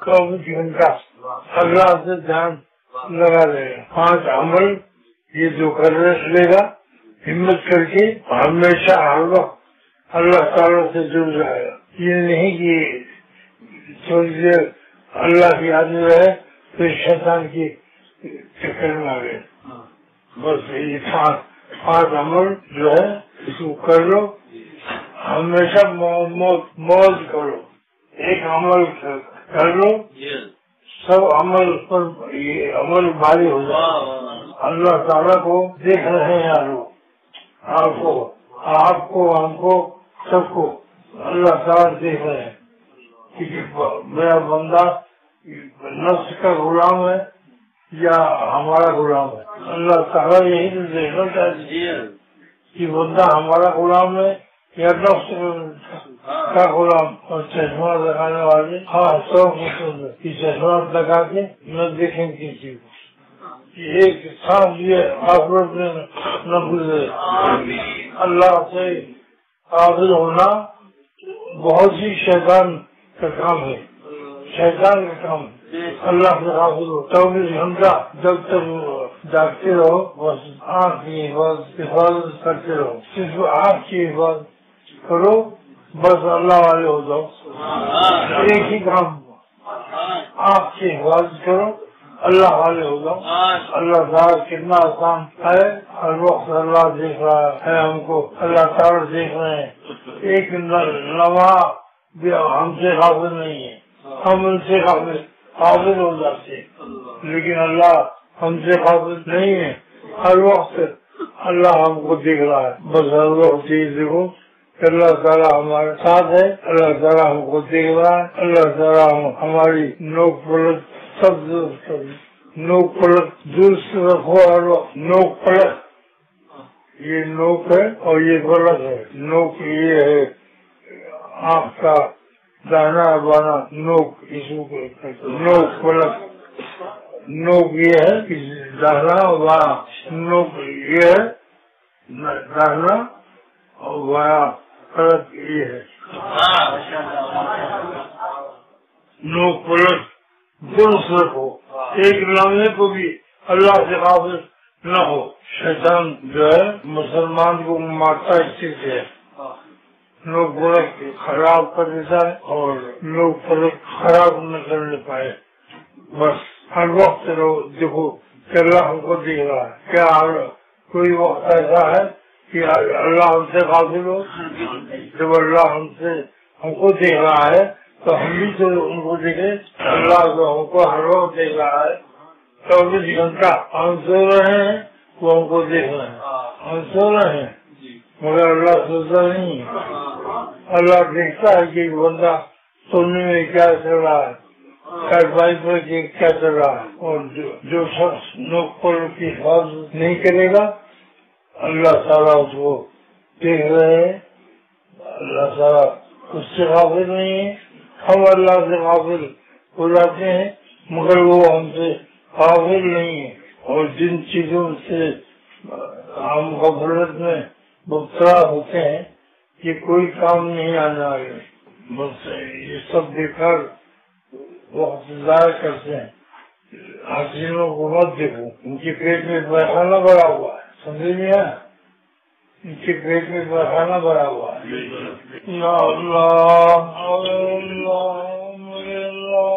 24 घंटा अल्लाह से ध्यान लगा रहेगा। 5 अमल ये जो कर लेगा हिम्मत करके हमेशा हर वक्त अल्लाह ताला से जुड़ जाएगा। ये नहीं कि थोड़ी देर अल्लाह की याद में रहे फिर शैतान की चक्कर में आ गए। बस ये 5 अमल जो है इसको कर लो, हमेशा मौज करो। एक अमल कर लो, सब अमल पर ये अमल भारी हो जाए। अल्लाह ताला को देख रहे हैं यार, आपको हमको सबको अल्लाह ताला देख रहे हैं कि मेरा बंदा नफ्स का गुलाम है या हमारा गुलाम है। अल्लाह ताला यही तो देखना चाहती है कि बंदा हमारा गुलाम है या नफ्स का गुलाम। और चश्मा लगाने वाले सब चश्मा लगा के न देखें किसी को। एक सांस ये आखिरत में न गुजरे। अल्लाह से काबिल होना बहुत ही शैतान का काम है, शैतान का काम। अल्लाह से काबिल हो 24 घंटा जब तक जागते रहो, बस आँख की हिफाजत करते रहो। सिर्फ आँख की हिफाजत करो, बस अल्लाह वाले हो जाओ। एक ही काम, आँख की हिफाजत करो, अल्लाह वाले हो जाओ। अल्लाह ताला कितना आसान है। हर वक्त अल्लाह देख रहा है हमको, अल्लाह ताला देख रहे हैं। एक लम्हा भी हमसे काबिल नहीं है, हम उनसे काबिल हो जाते हैं, लेकिन अल्लाह हमसे काबिल नहीं है। हर वक्त अल्लाह हमको देख रहा है। बस हर वक्त चीज देखो, अल्लाह ताला हमारे साथ है, अल्लाह ताला हमको देख रहा है, अल्लाह ताला हमारी नोक पलट सब नोक पलट दुरुस्त रखो। हर वक्त नोक पलट, ये नोक है और ये पलट है। नोक ये है आँख का दाना बाना, नोक इसको नोक पलट। नोक ये है दाना और बाना, नोक ये है दाना और बाना, पलट ये है नोक पलट। दुरुस्त रखो, एक लम्हे को भी अल्लाह से काबिल न हो। शैतान जो है मुसलमान को मारता इसी से है, लोग पलक खराब कर देता है और लोग पलक खराब न करने पाए। बस हर वक्त देखो कि अल्लाह हमको देख रहा है। क्या कोई वक्त ऐसा है कि अल्लाह हमसे काबिल हो? जब अल्लाह हमको देख रहा है तो हम भी तो उनको देखे। अल्लाह तो हमको हर वक्त देख रहा है, 24 घंटा। हम सो रहे हैं वो हमको देख रहे हैं, हम सो रहे हैं मगर अल्लाह सोचता नहीं है। अल्लाह देखता है कि बंदा सोने में क्या चल रहा है, कार्रवाई पर क्या चल रहा है। और जो शख्स नोक पर की हिफाजत नहीं करेगा अल्लाह ताला उसको देख रहे हैं। अल्लाह ताला उससे काबिल नहीं है, हम अल्लाह से काबिल हो जाते हैं मगर वो हमसे काबिल नहीं है। और जिन चीजों से हम गफलत में मुब्तला होते हैं ये कोई काम नहीं आने वाले। बस ये सब देखकर वक्त ज़ाया करते हैं। हसीनों को मत देखो, उनके पेट में पैखाना भरा हुआ है, समझ नहीं आया? इनके पेट में पैखाना भरा हुआ है। या अल्लाह मेरे अल्लाह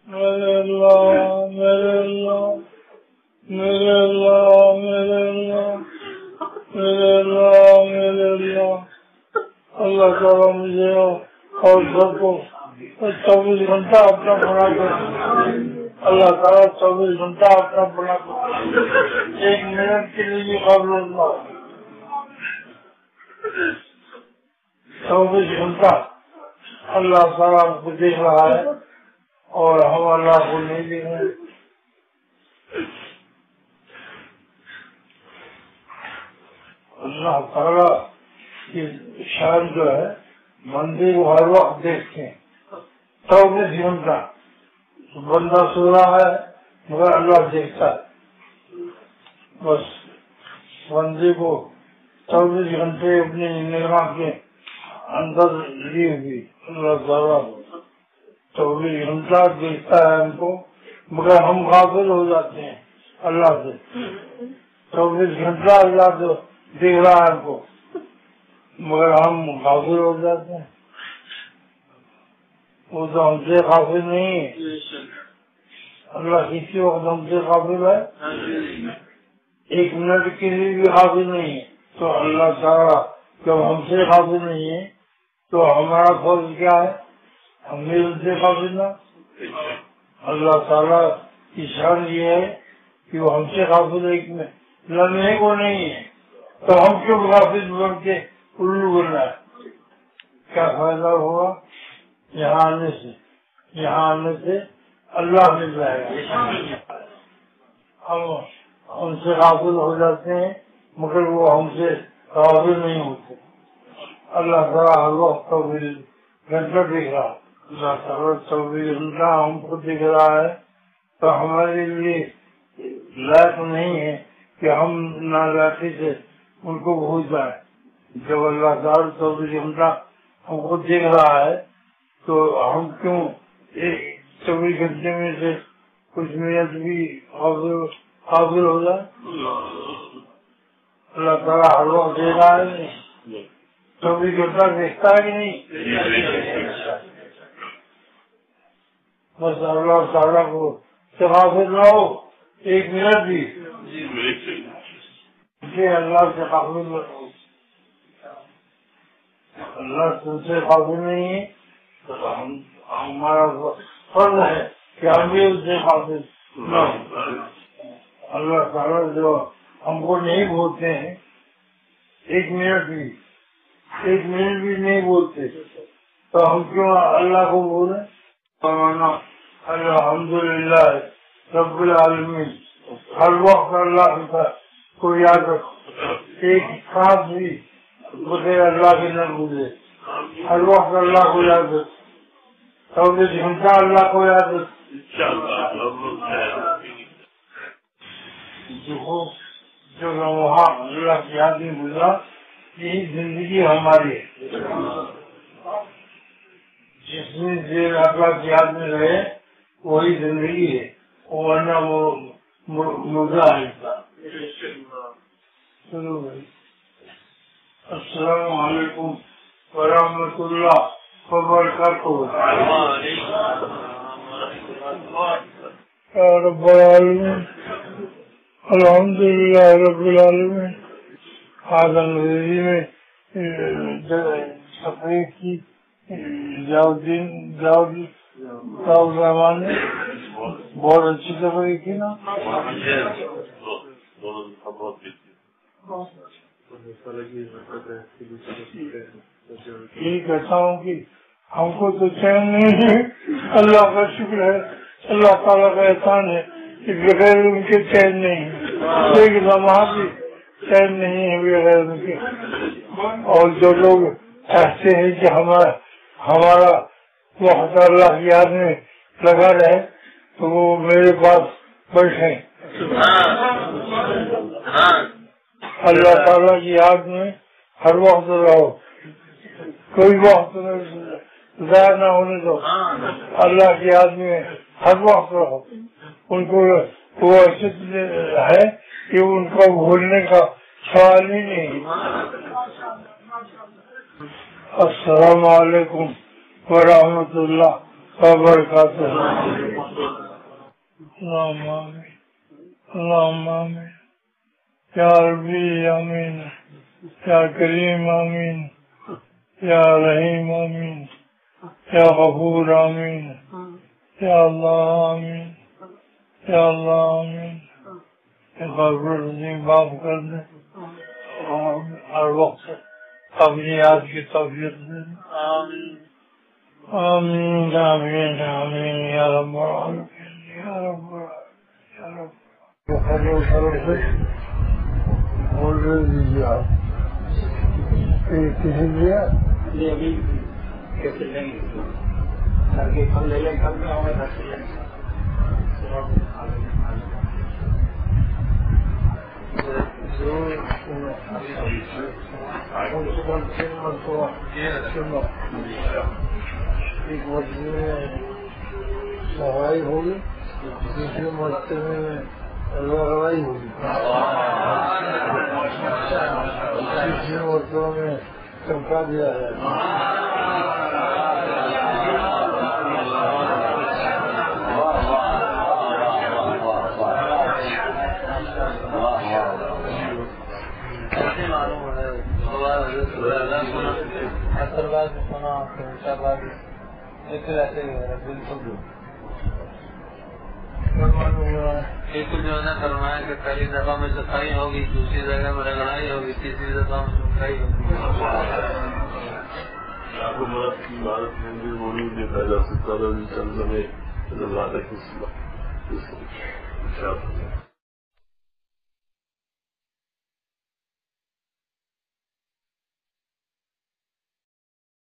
मेरे अल्लाह मेरे अल्लाह मेरे अल्लाह मेरे अल्लाह मेरे अल्लाह मेरे अल्लाह। अल्लाह ताला मुझे और सबको 24 घंटा अपना बना कर, अल्लाह ताला 24 घंटा अपना बना कर, 1 मिनट के लिए भी काबिल ना। 24 घंटा अल्लाह ताला हमको देख रहा है और हम अल्लाह को नहीं देख रहे। अल्लाह ताला की शान जो है मंदिर को हर वक्त देखते हैं 24 घंटा। बंदा सो रहा है मगर अल्लाह देखता है। बस बंदे को 24 घंटे अपनी निगाह के अंदर ली हुई अल्लाह ताला 24 घंटा देखता है हमको, मगर हम गाफिल हो जाते हैं अल्लाह से। 24 घंटा अल्लाह तो देख रहा है हमको, मगर हम गाफिल हो जाते हैं। वो तो हमसे गाफिल नहीं है। अल्लाह किसी वक्त हमसे गाफिल है? 1 मिनट के लिए भी गाफिल नहीं है। तो अल्लाह ताला जब हमसे गाफिल नहीं है तो हमारा फर्ज क्या है? हमने उनसे गाफिल ना। अल्लाह ताला की शान ये है कि वो हमसे गाफिल एक में लम्हे को नहीं है, तो हम क्यों गाफिल बन के उल्लू बन रहा है? क्या फायदा हुआ यहाँ आने से? यहाँ आने से अल्लाह मिल जाएगा। हम हमसे गाफिल हो जाते हैं मगर वो हमसे गाफिल नहीं होते। अल्लाह ताला हर वक्त 24 घंटा दिख रहा है। अल्लाह ताला 24 घंटा हमको दिख रहा है, तो हमारे लिए लायक नहीं है कि हम नालायकी से उनको भूल जाए। जब अल्लाह ताला 24 घंटा हमको दिख रहा है तो हम क्यों 24 घंटे में से कुछ मिनट भी हाजिर हो जाए? अल्लाह ताला हर वक्त दे रहा है, 24 घंटा देखता है कि नहीं? बस अल्लाह ताला को से रहो 1 मिनट भी, अल्लाह से काबिल रहो। अल्लाह तुमसे काबिल नहीं है तो हमारा फर्ज है कि हम भी उससे काबिल न हो। अल्लाह ताला जो हमको नहीं बोलते हैं 1 मिनट भी नहीं बोलते, तो हम क्यों अल्लाह को बोले? अल्हम्दुलिल्लाह रब्बिल आलमीन। हर वक्त अल्लाह को याद रखो, एक सांस भी बगैर अल्लाह के न गुजरे। हर वक्त अल्लाह को याद रखो, 24 घंटा अल्लाह को याद रखो। जो वहाँ अल्लाह की याद में गुजरा, यही जिंदगी हमारी है। जिसमें देर अल्लाह की याद में रहे वही जिंदगी है, वरना वो मुर्दा है। चलो भाई, अस्सलाम वालेकुम व रहमतुल्लाह व बरकातुहू। रब्बुल आलमीन, अल्हम्दुलिल्लाह रब्बिल आलमीन। आज अंग्रेजी में तकरीर की दाऊद रहमान ने बहुत अच्छी तकरीर की ना। यही कहता हूँ कि हमको तो चैन नहीं है, अल्लाह का शुक्र है, अल्लाह ताला का एहसान है कि बगैर उनके चैन नहीं है, एक लम्हा भी चैन नहीं है बगैर उनके। और जो लोग ऐसे हैं कि हमारा वक्त अल्लाह की याद में लगा रहे, तो वो मेरे पास बैठे। अल्लाह ताला की याद में हर वक्त रहो, कोई वक्त ज़ाया न होने दो। अल्लाह की याद में हर वक्त रहो। उनको वो ऐसे है कि उनको भूलने का सवाल ही नहीं। अस्सलाम वालेकुम व रहमतुल्लाह व बरकातुहू। आमीन या रब्बी आमीन, या करीम आमीन, या रहीम आमीन, या गफूर आमीन, या अल्लाह आमीन, या अल्लाह आमीन। माफ कर दे और हर वक्त अपनी याद की तौफीक दे। आमीन आमीन आमीन या रब्बुल आलमीन, या रब्बुल बोल दीजिए आप किसी दिया अभी कैसे लेंगे? घर के फल ले लें, कल में हमें घर से लेंगे। एक صفائی ہوگی، دوسرے مرتبے میں لڑائی ہوگی، تیسرے مرتبہ میں چمکا دیا جائے گا۔ اصل بات بھی سنا، ہمیشہ بات بالکل ایک جو ہے نا فرمایا کہ پہلی دفعہ میں صفائی ہوگی، دوسری جگہ میں رگڑائی ہوگی، تیسری دفعہ میں صفائی ہوگی۔ آپ کو مرد کی عبادت میں بھی موجود دیکھا جا سکتا ہے، چند میں